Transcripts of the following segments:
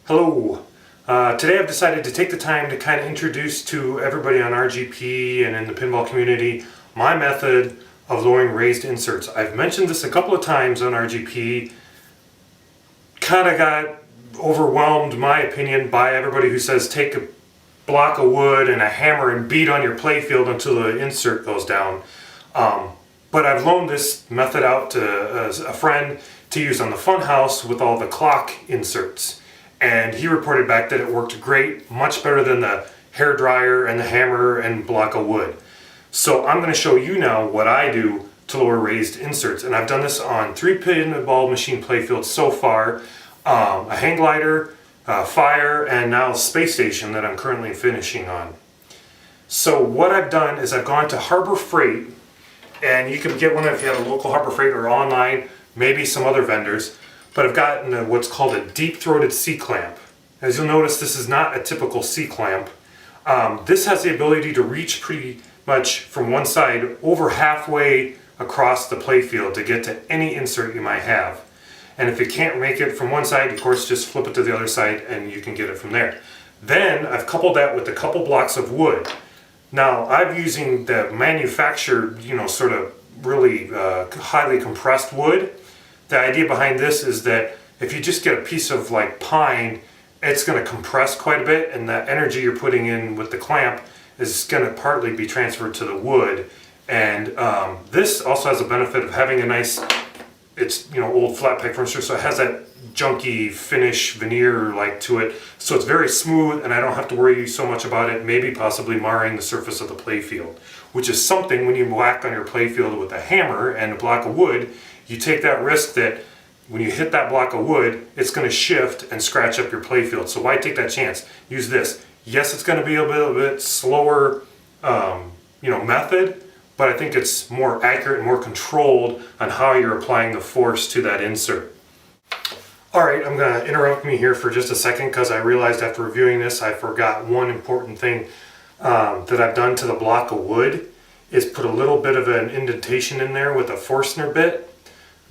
Hello. Today I've decided to take the time to kind of introduce to everybody on RGP and in the pinball community my method of lowering raised inserts. I've mentioned this a couple of times on RGP, kind of got overwhelmed, my opinion, by everybody who says take a block of wood and a hammer and beat on your playfield until the insert goes down. But I've loaned this method out to a friend to use on the funhouse with all the clock inserts. And he reported back that it worked great, much better than the hair dryer and the hammer and block of wood. So I'm going to show you now what I do to lower raised inserts. And I've done this on 3 pinball machine playfields so far, a hang glider, fire, and now a space station that I'm currently finishing on. So what I've done is I've gone to Harbor Freight, and you can get one if you have a local Harbor Freight or online, maybe some other vendors. But I've gotten what's called a deep-throated C-clamp. As you'll notice, this is not a typical C-clamp. This has the ability to reach pretty much from one side over halfway across the playfield to get to any insert you might have. And if you can't make it from one side, of course, just flip it to the other side and you can get it from there. Then I've coupled that with a couple blocks of wood. Now, I'm using the manufactured, sort of really highly compressed wood. The idea behind this is that if you just get a piece of like pine, it's going to compress quite a bit, and the energy you're putting in with the clamp is going to partly be transferred to the wood. And this also has a benefit of having a nice, it's old flat pack furniture, so it has that junky finish veneer like to it, so it's very smooth, and I don't have to worry so much about it maybe possibly marring the surface of the playfield, which is something when you whack on your playfield with a hammer and a block of wood. You take that risk that when you hit that block of wood, it's going to shift and scratch up your playfield. So why take that chance? Use this. Yes, it's going to be a little bit slower, method, but I think it's more accurate and more controlled on how you're applying the force to that insert. All right, I'm going to interrupt me here for just a second because I realized after reviewing this, I forgot one important thing that I've done to the block of wood is put a little bit of an indentation in there with a Forstner bit.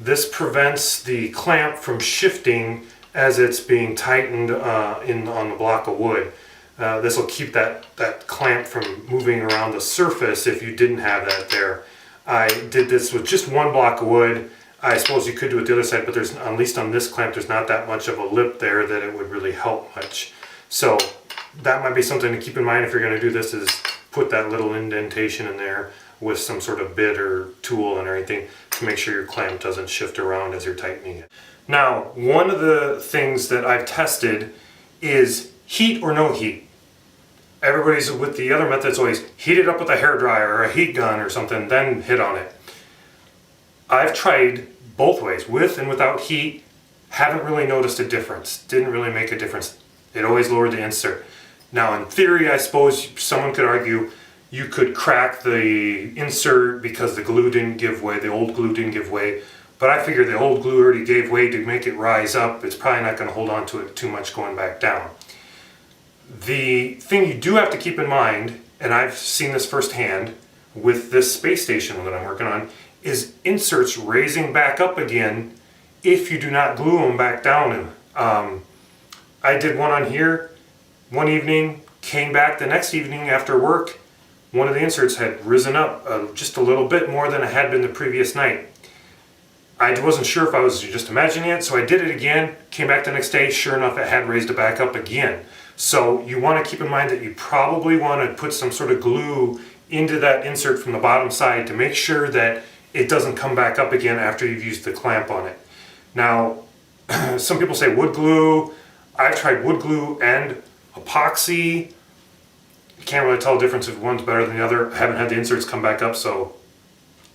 This prevents the clamp from shifting as it's being tightened on the block of wood. This will keep that clamp from moving around the surface if you didn't have that there. I did this with just one block of wood. I suppose you could do it the other side, but there's, at least on this clamp, there's not that much of a lip there that it would really help much. So that might be something to keep in mind if you're going to do this, is put that little indentation in there with some sort of bit or tool and everything to make sure your clamp doesn't shift around as you're tightening it. Now, one of the things that I've tested is heat or no heat. Everybody's with the other methods always heat it up with a hairdryer or a heat gun or something, then hit on it. I've tried both ways, with and without heat, haven't really noticed a difference. Didn't really make a difference. It always lowered the insert. Now, in theory, I suppose someone could argue you could crack the insert because the glue didn't give way, the old glue didn't give way, but I figured the old glue already gave way to make it rise up. It's probably not going to hold on to it too much going back down. The thing you do have to keep in mind, and I've seen this firsthand with this space station that I'm working on, is inserts raising back up again if you do not glue them back down. I did one on here one evening, came back the next evening after work. One of the inserts had risen up just a little bit more than it had been the previous night. I wasn't sure if I was just imagining it, so I did it again, came back the next day, sure enough it had raised it back up again. So you want to keep in mind that you probably want to put some sort of glue into that insert from the bottom side to make sure that it doesn't come back up again after you've used the clamp on it. Now, some people say wood glue. I've tried wood glue and epoxy. You can't really tell the difference if one's better than the other. I haven't had the inserts come back up, so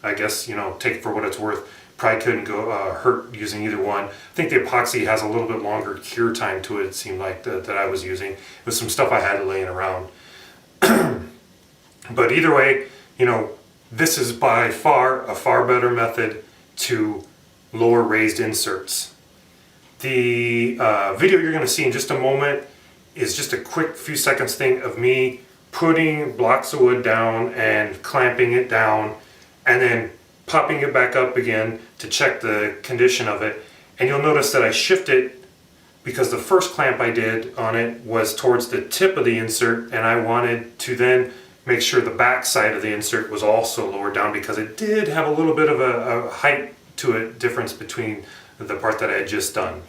I guess, take it for what it's worth. Probably couldn't go hurt using either one. I think the epoxy has a little bit longer cure time to it, it seemed like, that I was using. It was some stuff I had laying around. But either way, this is by far a far better method to lower raised inserts. The video you're going to see in just a moment is just a quick few seconds thing of me putting blocks of wood down and clamping it down and then popping it back up again to check the condition of it. And you'll notice that I shift it because the first clamp I did on it was towards the tip of the insert, and I wanted to then make sure the back side of the insert was also lowered down, because it did have a little bit of a height to it difference between the part that I had just done.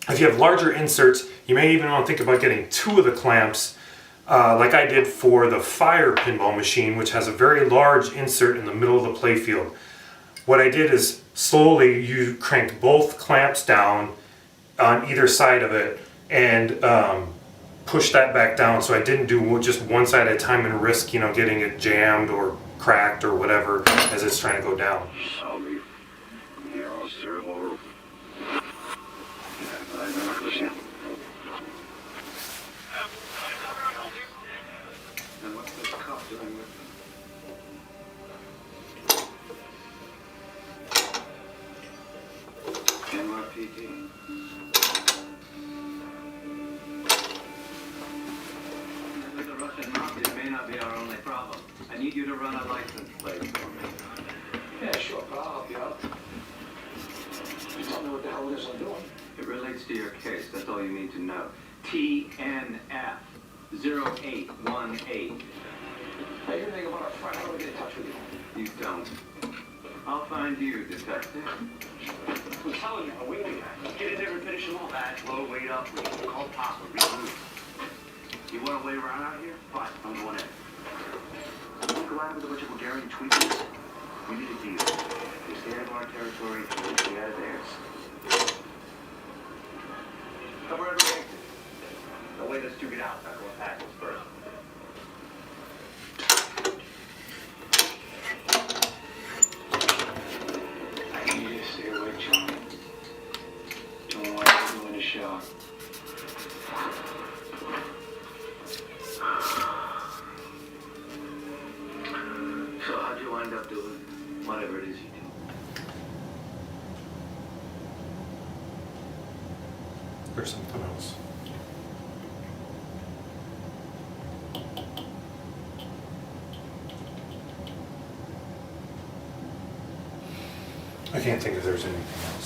If you have larger inserts, you may even want to think about getting two of the clamps, like I did for the Fire pinball machine, which has a very large insert in the middle of the playfield. What I did is slowly you cranked both clamps down on either side of it and push that back down, so I didn't do just one side at a time and risk, you know, getting it jammed or cracked or whatever as it's trying to go down. I need you to run a license plate for me. Yeah, sure, but I'll help you out. Just tell me what the hell it is I'm doing. It relates to your case, that's all you need to know. TNF 0818. Hey, you think about our friend, how do we get in touch with you? You don't. I'll find you, detective. I'm telling you, I'm waiting. Get in there and finish them all. Back, low, weight up, call Papa, regroup. You want to wait around out here? Fine, I'm going in. You go out with a bunch of Bulgarian tweakers. We need a deal. You stay out of our territory, and we stay out of theirs. Cover everything. Now wait us two get out. I'm going to tackle first. I need you to stay awake, Johnny. Don't want you in the shower. So how'd you wind up doing whatever it is you do? There's something else. I can't think if there's anything else.